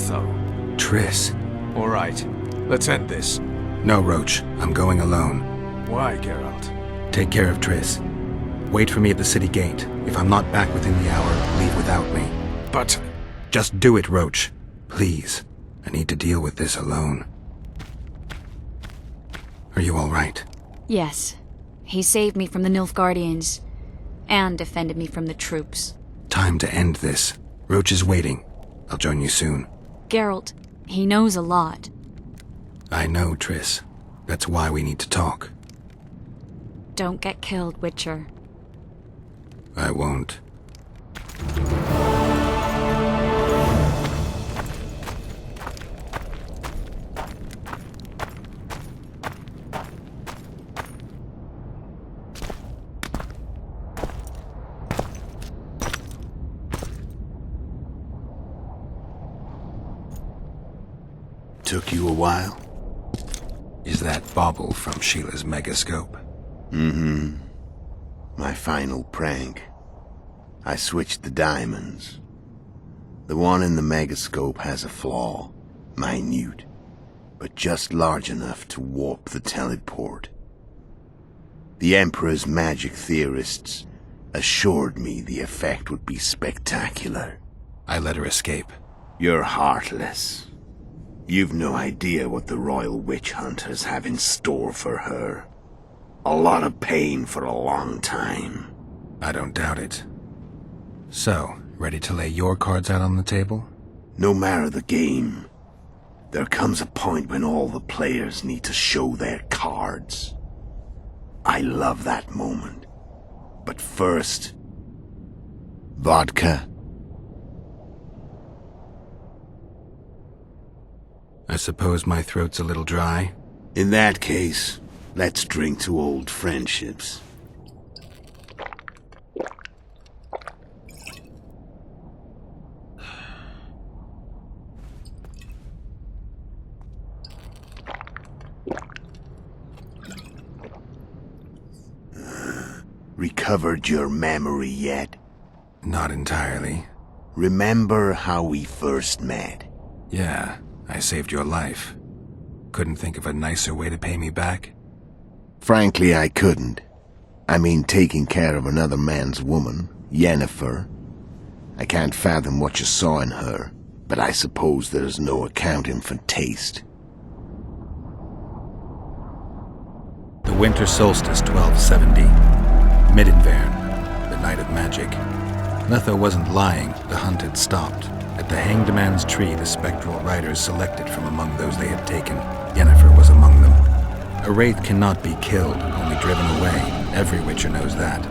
though. Triss. All right, let's end this. No, Roach. I'm going alone. Why, Geralt? Take care of Triss. Wait for me at the city gate. If I'm not back within the hour, leave without me. But... Just do it, Roach. Please. I need to deal with this alone. Are you all right? Yes. He saved me from the Nilfgaardians, and defended me from the troops. Time to end this. Roach is waiting. I'll join you soon. Geralt, he knows a lot. I know, Triss. That's why we need to talk. Don't get killed, Witcher. I won't. Took you a while? Is that bauble from Sheila's megascope? Mm-hmm. My final prank. I switched the diamonds. The one in the megascope has a flaw. Minute. But just large enough to warp the teleport. The Emperor's magic theorists assured me the effect would be spectacular. I let her escape. You're heartless. You've no idea what the royal witch hunters have in store for her. A lot of pain for a long time. I don't doubt it. So, ready to lay your cards out on the table? No matter the game, there comes a point when all the players need to show their cards. I love that moment. But first... vodka. I suppose my throat's a little dry. In that case, let's drink to old friendships. Recovered your memory yet? Not entirely. Remember how we first met? Yeah, I saved your life. Couldn't think of a nicer way to pay me back? Frankly, I couldn't. I mean, taking care of another man's woman, Yennefer. I can't fathom what you saw in her, but I suppose there's no accounting for taste. The winter solstice 1270. Midinvern, the night of magic. Letho wasn't lying, the hunt had stopped. At the Hanged Man's Tree, the spectral riders selected from among those they had taken. Yennefer was among them. A wraith cannot be killed, only driven away. Every Witcher knows that.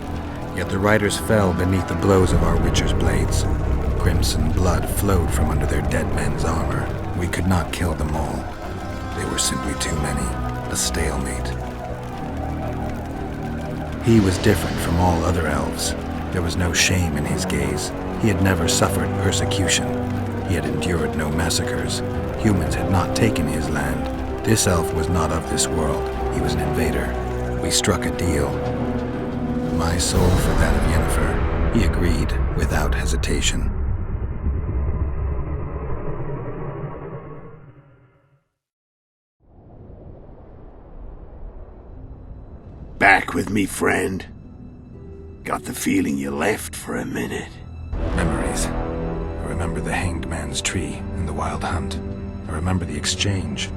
Yet the riders fell beneath the blows of our Witcher's blades. Crimson blood flowed from under their dead men's armor. We could not kill them all. They were simply too many. A stalemate. He was different from all other elves. There was no shame in his gaze. He had never suffered persecution. He had endured no massacres. Humans had not taken his land. This elf was not of this world. He was an invader. We struck a deal. My soul for that of Yennefer. He agreed without hesitation. Back with me, friend. Got the feeling you left for a minute. Memories. I remember the Hanged Man's Tree and the Wild Hunt. I remember the exchange.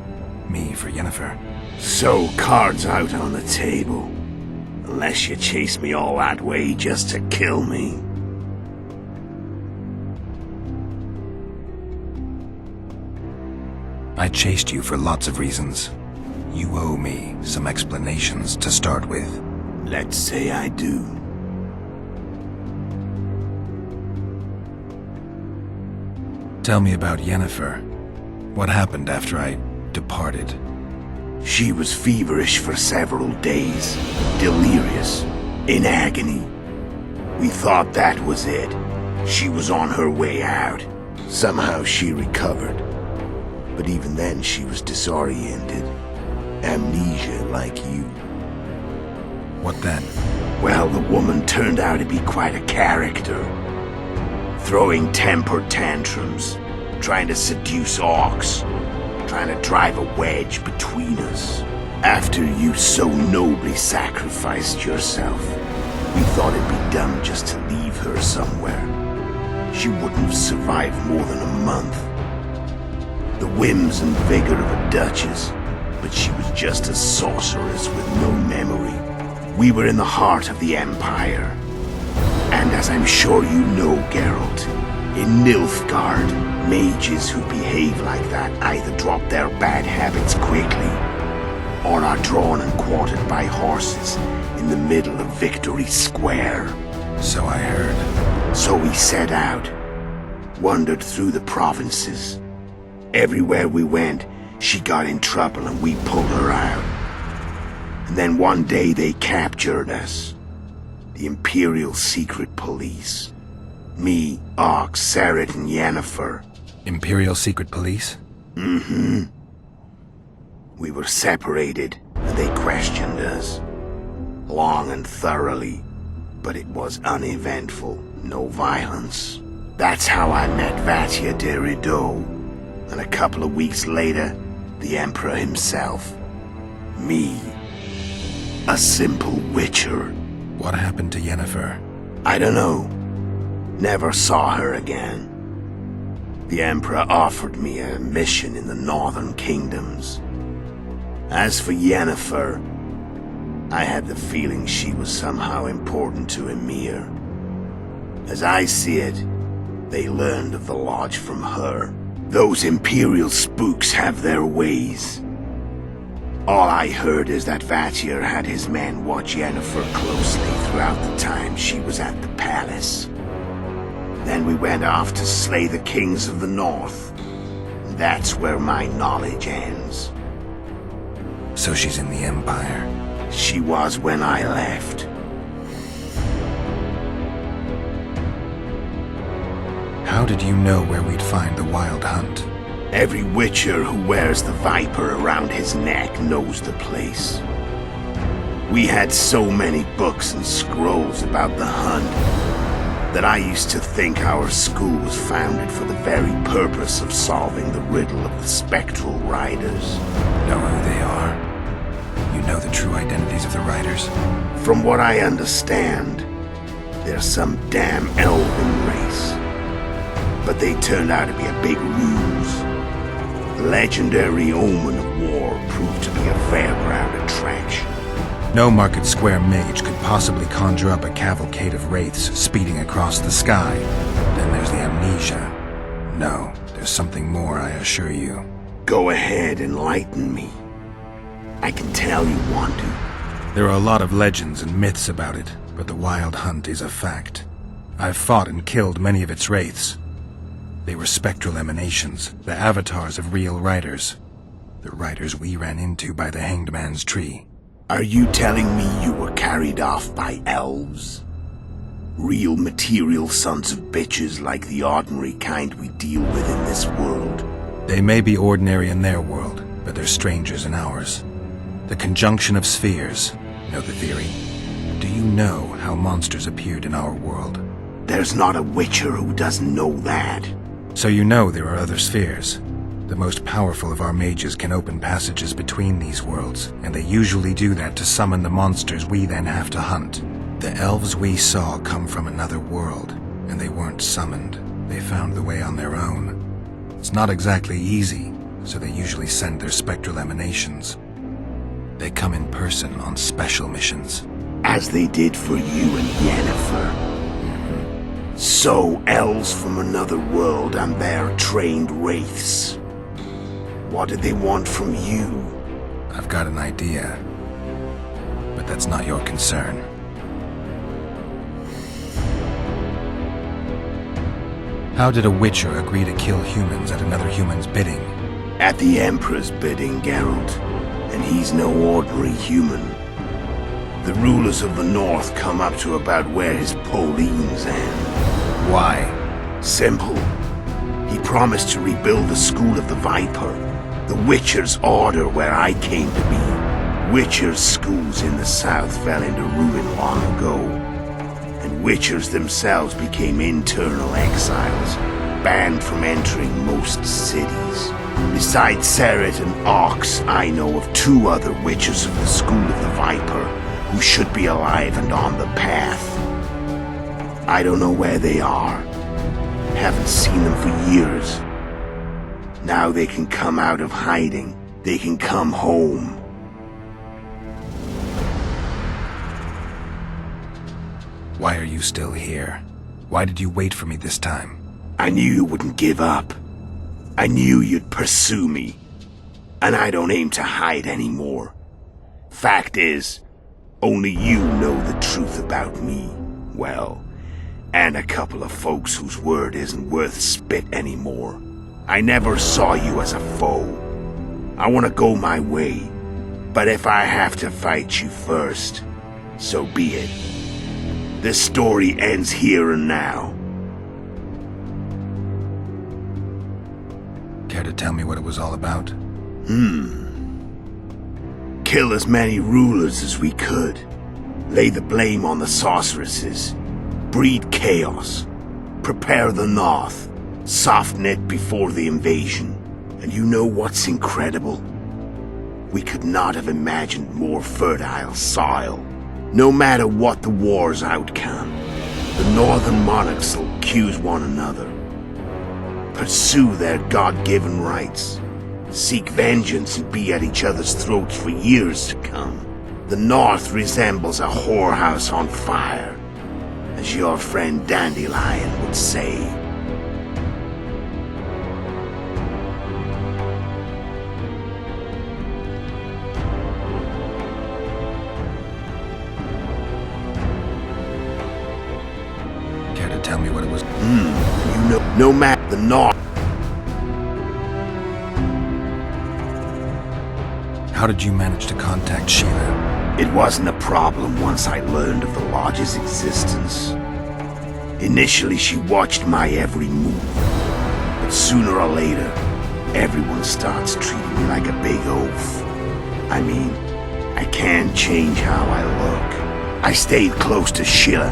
Me for Yennefer. So, cards out on the table. Unless you chase me all that way just to kill me. I chased you for lots of reasons. You owe me some explanations to start with. Let's say I do. Tell me about Yennefer. What happened after I departed? She was feverish for several days, delirious, in agony. We thought that was it. She was on her way out. Somehow she recovered. But even then she was disoriented. Amnesia like you. What then? Well, the woman turned out to be quite a character. Throwing temper tantrums, trying to seduce orcs, trying to drive a wedge between us. After you so nobly sacrificed yourself, we thought it'd be dumb just to leave her somewhere. She wouldn't have survived more than a month. The whims and vigor of a duchess, but she was just a sorceress with no memory. We were in the heart of the Empire. And as I'm sure you know, Geralt, in Nilfgaard, mages who behave like that either drop their bad habits quickly, or are drawn and quartered by horses in the middle of Victory Square. So I heard. So we set out, wandered through the provinces. Everywhere we went, she got in trouble and we pulled her out. And then one day they captured us. The Imperial Secret Police. Me, Ox, Sarah, and Yennefer. Imperial Secret Police? Mm-hmm. We were separated, and they questioned us. Long and thoroughly, but it was uneventful, no violence. That's how I met Vatia de Rideau, and a couple of weeks later, the Emperor himself. Me. A simple witcher. What happened to Yennefer? I don't know. Never saw her again. The Emperor offered me a mission in the northern kingdoms. As for Yennefer, I had the feeling she was somehow important to Emir. As I see it, they learned of the lodge from her. Those Imperial spooks have their ways. All I heard is that Vatir had his men watch Yennefer closely throughout the time she was at the palace. Then we went off to slay the kings of the north. That's where my knowledge ends. So she's in the Empire? She was when I left. How did you know where we'd find the Wild Hunt? Every witcher who wears the viper around his neck knows the place. We had so many books and scrolls about the hunt that I used to think our school was founded for the very purpose of solving the riddle of the spectral riders. Know who they are? You know the true identities of the riders? From what I understand, they're some damn elven race. But they turned out to be a big ruse. The legendary Omen of War proved to be a fairground attraction. No Market Square mage could possibly conjure up a cavalcade of wraiths speeding across the sky. Then there's the amnesia. No, there's something more, I assure you. Go ahead, enlighten me. I can tell you want to. There are a lot of legends and myths about it, but the Wild Hunt is a fact. I've fought and killed many of its wraiths. They were spectral emanations, the avatars of real riders. The riders we ran into by the Hanged Man's Tree. Are you telling me you were carried off by elves? Real material sons of bitches like the ordinary kind we deal with in this world? They may be ordinary in their world, but they're strangers in ours. The conjunction of spheres. Know the theory? Do you know how monsters appeared in our world? There's not a witcher who doesn't know that. So you know there are other spheres. The most powerful of our mages can open passages between these worlds, and they usually do that to summon the monsters we then have to hunt. The elves we saw come from another world, and they weren't summoned. They found the way on their own. It's not exactly easy, so they usually send their spectral emanations. They come in person on special missions. As they did for you and Yennefer. So, elves from another world and their trained wraiths. What did they want from you? I've got an idea, but that's not your concern. How did a witcher agree to kill humans at another human's bidding? At the Emperor's bidding, Geralt. And he's no ordinary human. The rulers of the North come up to about where his Pauline's end. Why? Simple. He promised to rebuild the School of the Viper, the Witcher's Order where I came to be. Witcher's schools in the south fell into ruin long ago, and Witchers themselves became internal exiles, banned from entering most cities. Besides Seret and Ox, I know of 2 other witches of the School of the Viper who should be alive and on the path. I don't know where they are. Haven't seen them for years. Now they can come out of hiding. They can come home. Why are you still here? Why did you wait for me this time? I knew you wouldn't give up. I knew you'd pursue me. And I don't aim to hide anymore. Fact is, only you know the truth about me. Well, and a couple of folks whose word isn't worth spit anymore. I never saw you as a foe. I want to go my way. But if I have to fight you first, so be it. This story ends here and now. Care to tell me what it was all about? Kill as many rulers as we could. Lay the blame on the sorceresses. Breed chaos. Prepare the North. Soften it before the invasion. And you know what's incredible? We could not have imagined more fertile soil. No matter what the war's outcome, the northern monarchs will accuse one another. Pursue their God-given rights. Seek vengeance and be at each other's throats for years to come. The North resembles a whorehouse on fire, as your friend Dandelion would say. Tell me what it was. You know, no matter the North. How did you manage to contact Sheila? It wasn't a problem once I learned of the Lodge's existence. Initially, she watched my every move. But sooner or later, everyone starts treating me like a big oaf. I mean, I can't change how I look. I stayed close to Sheila.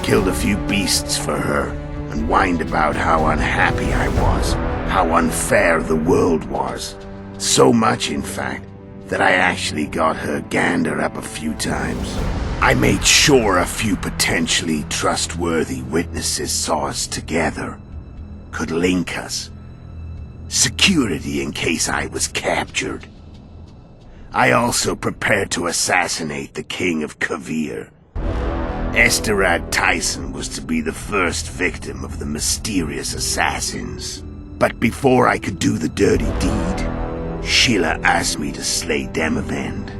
Killed a few beasts for her, and whined about how unhappy I was, how unfair the world was. So much, in fact, that I actually got her gander up a few times. I made sure a few potentially trustworthy witnesses saw us together, could link us. Security in case I was captured. I also prepared to assassinate the King of Kavir. Esterad Tyson was to be the first victim of the mysterious assassins. But before I could do the dirty deed, Sheila asked me to slay Demavend.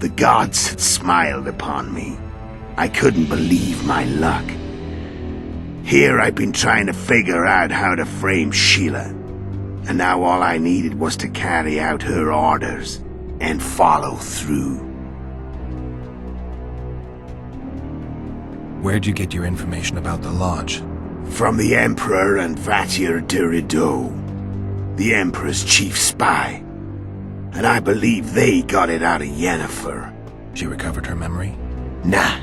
The gods had smiled upon me. I couldn't believe my luck. Here I'd been trying to figure out how to frame Sheila, and now all I needed was to carry out her orders and follow through. Where'd you get your information about the Lodge? From the Emperor and Vatir de Rideau, the Emperor's chief spy. And I believe they got it out of Yennefer. She recovered her memory? Nah.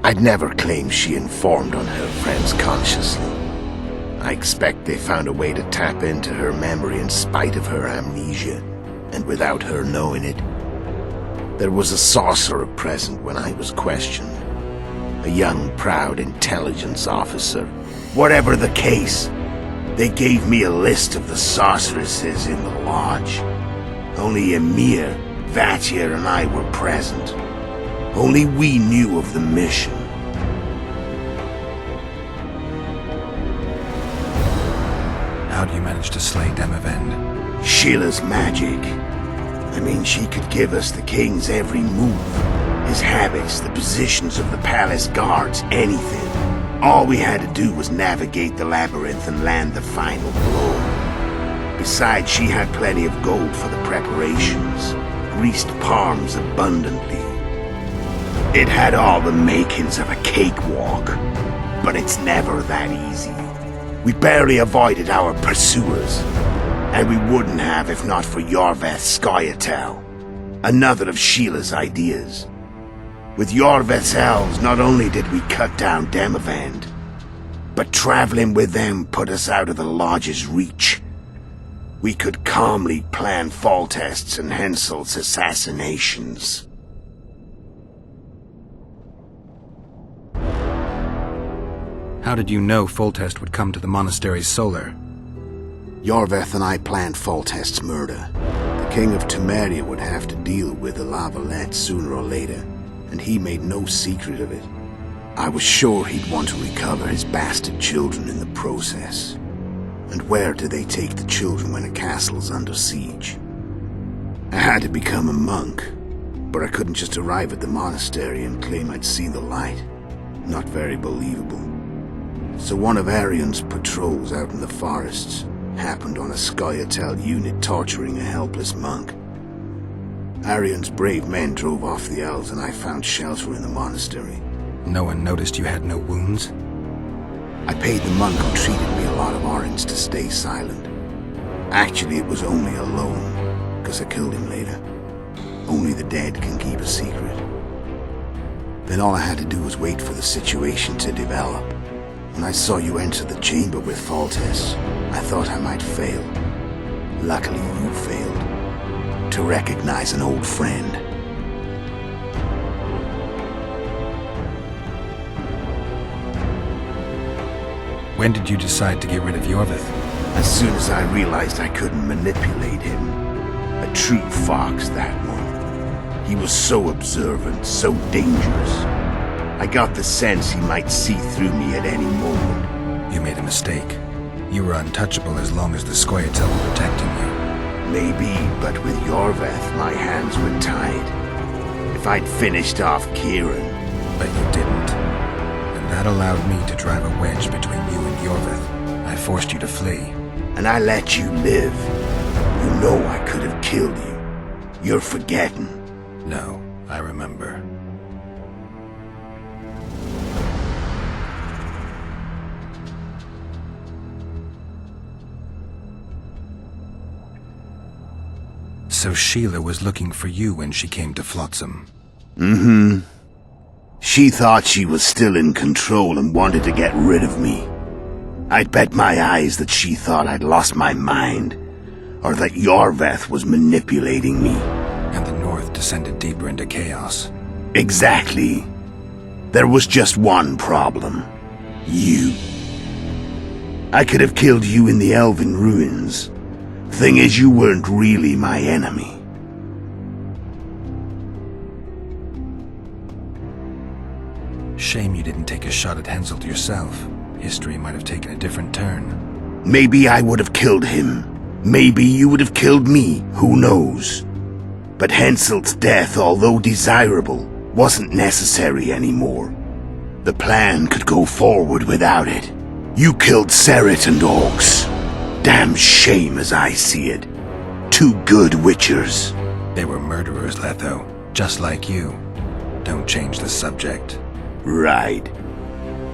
I'd never claim she informed on her friends consciously. I expect they found a way to tap into her memory in spite of her amnesia, and without her knowing it. There was a sorcerer present when I was questioned. A young, proud intelligence officer. Whatever the case, they gave me a list of the sorceresses in the Lodge. Only Emir, Vatir, and I were present. Only we knew of the mission. How do you manage to slay Demavend? Sheila's magic. I mean, she could give us the king's every move. His habits, the positions of the palace guards, anything. All we had to do was navigate the labyrinth and land the final blow. Besides, she had plenty of gold for the preparations. Greased palms abundantly. It had all the makings of a cakewalk. But it's never that easy. We barely avoided our pursuers. And we wouldn't have if not for Yorveth Skoyatel. Another of Sheila's ideas. With Yorveth's elves, not only did we cut down Demavend, but traveling with them put us out of the Lodge's reach. We could calmly plan Foltest's and Henselt's assassinations. How did you know Foltest would come to the monastery's solar? Yorveth and I planned Foltest's murder. The King of Temeria would have to deal with the Lavalette sooner or later, and he made no secret of it. I was sure he'd want to recover his bastard children in the process. And where do they take the children when a castle's under siege? I had to become a monk, but I couldn't just arrive at the monastery and claim I'd seen the light. Not very believable. So one of Arion's patrols out in the forests happened on a Scoia'tael unit torturing a helpless monk. Arion's brave men drove off the elves and I found shelter in the monastery. No one noticed you had no wounds? I paid the monk who treated me a lot of orange to stay silent. Actually, it was only a loan, because I killed him later. Only the dead can keep a secret. Then all I had to do was wait for the situation to develop. When I saw you enter the chamber with Foltest, I thought I might fail. Luckily, you failed. To recognize an old friend. When did you decide to get rid of Yorveth? As soon as I realized I couldn't manipulate him. A true fox, that one. He was so observant, so dangerous. I got the sense he might see through me at any moment. You made a mistake. You were untouchable as long as the Scoia'tael were protecting you. Maybe, but with Yorveth, my hands were tied. If I'd finished off Kieran... But you didn't. And that allowed me to drive a wedge between you and Yorveth. I forced you to flee. And I let you live. You know I could have killed you. You're forgetting. No, I remember. So Sheila was looking for you when she came to Flotsam. Mm-hmm. She thought she was still in control and wanted to get rid of me. I'd bet my eyes that she thought I'd lost my mind, or that Yorveth was manipulating me. And the North descended deeper into chaos. Exactly. There was just one problem. You. I could have killed you in the Elven ruins. Thing is, you weren't really my enemy. Shame you didn't take a shot at Henselt yourself. History might have taken a different turn. Maybe I would have killed him. Maybe you would have killed me. Who knows? But Henselt's death, although desirable, wasn't necessary anymore. The plan could go forward without it. You killed Seret and Orcs. Damn shame as I see it. Two good witchers. They were murderers, Letho. Just like you. Don't change the subject. Right.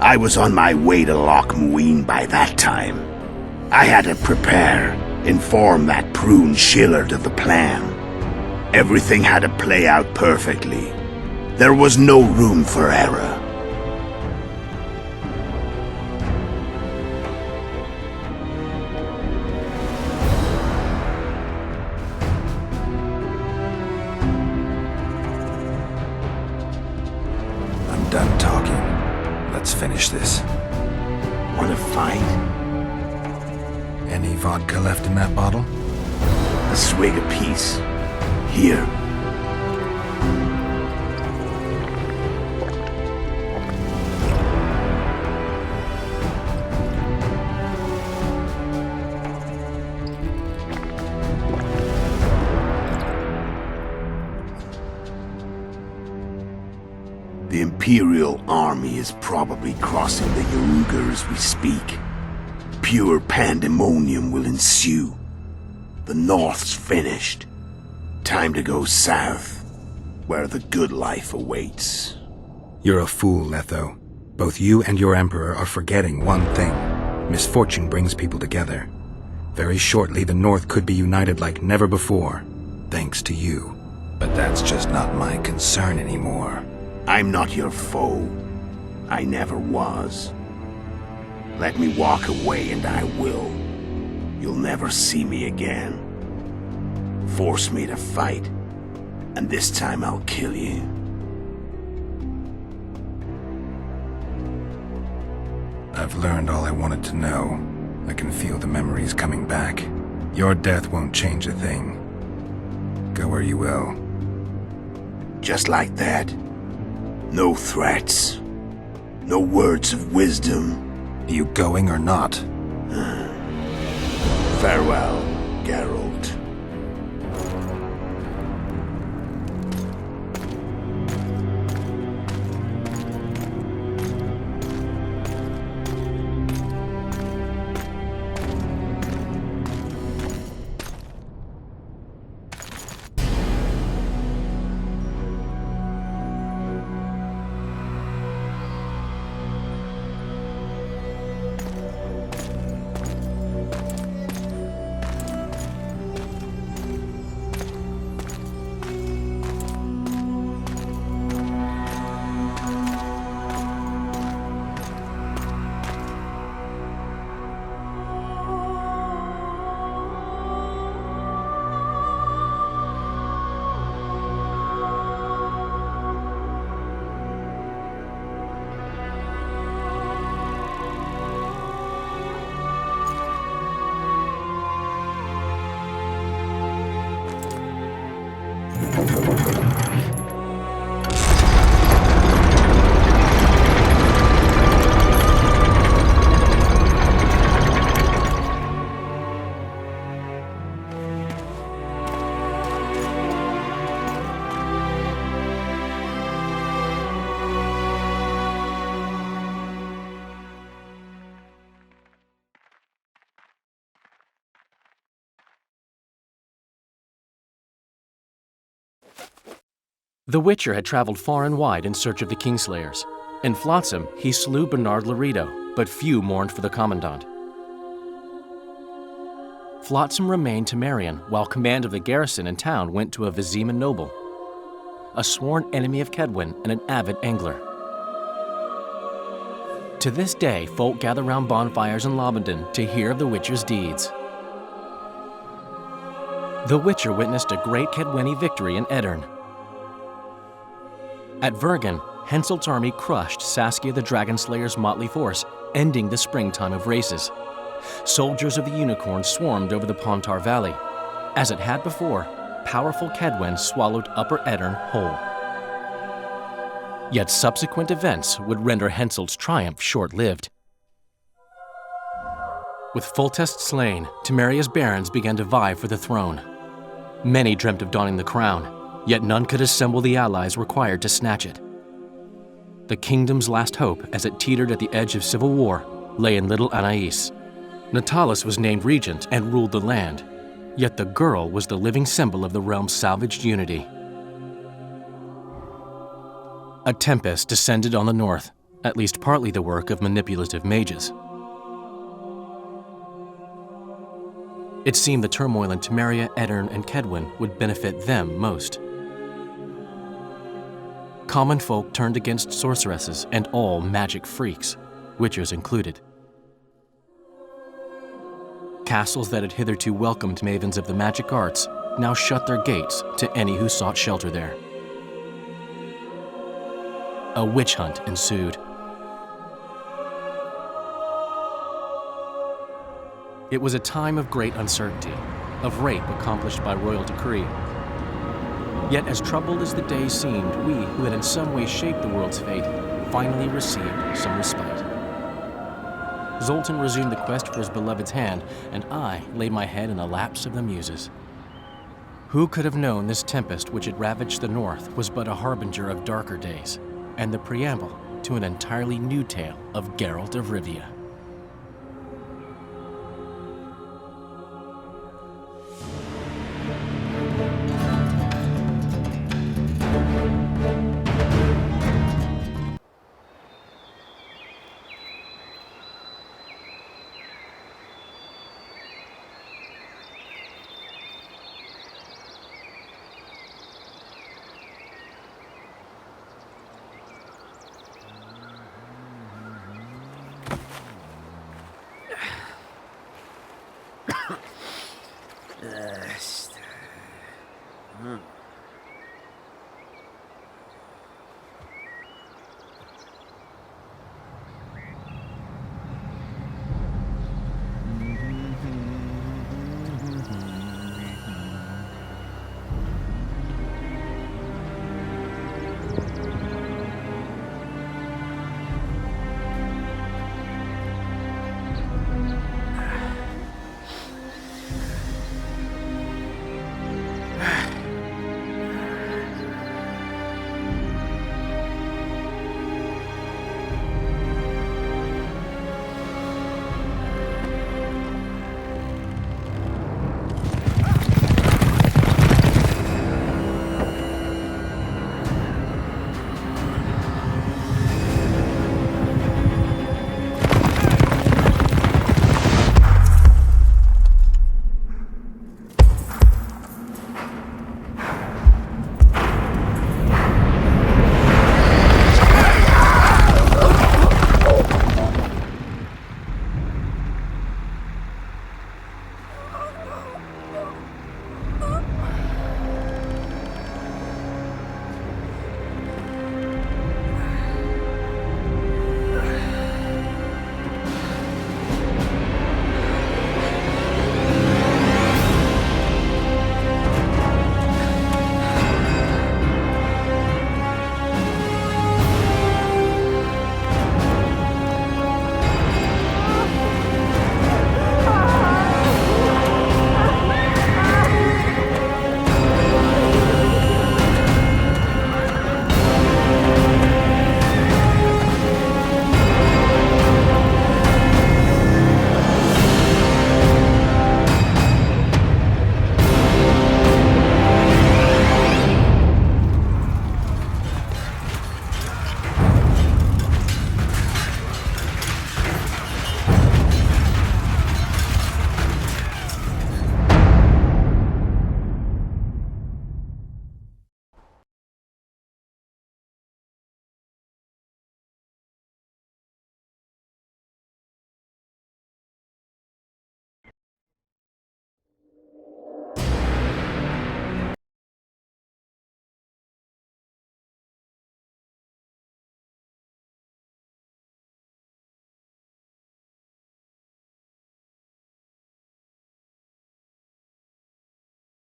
I was on my way to Loch Muin by that time. I had to prepare, inform that prune Shillard of the plan. Everything had to play out perfectly. There was no room for error. I'm done talking. Let's finish this. Wanna fight? Any vodka left in that bottle? A swig apiece. Here. The Imperial army is probably crossing the Yaruga as we speak. Pure pandemonium will ensue. The North's finished. Time to go south, where the good life awaits. You're a fool, Letho. Both you and your Emperor are forgetting one thing. Misfortune brings people together. Very shortly, the North could be united like never before, thanks to you. But that's just not my concern anymore. I'm not your foe. I never was. Let me walk away and I will. You'll never see me again. Force me to fight, and this time I'll kill you. I've learned all I wanted to know. I can feel the memories coming back. Your death won't change a thing. Go where you will. Just like that. No threats. No words of wisdom. You going or not? Farewell, Geralt. The Witcher had traveled far and wide in search of the Kingslayers. In Flotsam, he slew Bernard Laredo, but few mourned for the Commandant. Flotsam remained Temerian, while command of the garrison and town went to a Vizima noble, a sworn enemy of Kedwen and an avid angler. To this day, folk gather round bonfires in Lobenden to hear of the Witcher's deeds. The Witcher witnessed a great Kedweni victory in Edirn. At Vergen, Henselt's army crushed Saskia the Dragonslayer's motley force, ending the springtime of races. Soldiers of the Unicorn swarmed over the Pontar Valley. As it had before, powerful Kedwen swallowed Upper Edirn whole. Yet subsequent events would render Henselt's triumph short-lived. With Foltest slain, Temeria's barons began to vie for the throne. Many dreamt of donning the crown, yet none could assemble the allies required to snatch it. The kingdom's last hope, as it teetered at the edge of civil war, lay in little Anais. Natalis was named regent and ruled the land, yet the girl was the living symbol of the realm's salvaged unity. A tempest descended on the north, at least partly the work of manipulative mages. It seemed the turmoil in Temeria, Edirn, and Kedwen would benefit them most. Common folk turned against sorceresses and all magic freaks, witchers included. Castles that had hitherto welcomed mavens of the magic arts now shut their gates to any who sought shelter there. A witch hunt ensued. It was a time of great uncertainty, of rape accomplished by royal decree. Yet as troubled as the days seemed, we, who had in some way shaped the world's fate, finally received some respite. Zoltan resumed the quest for his beloved's hand, and I laid my head in the laps of the muses. Who could have known this tempest which had ravaged the north was but a harbinger of darker days, and the preamble to an entirely new tale of Geralt of Rivia?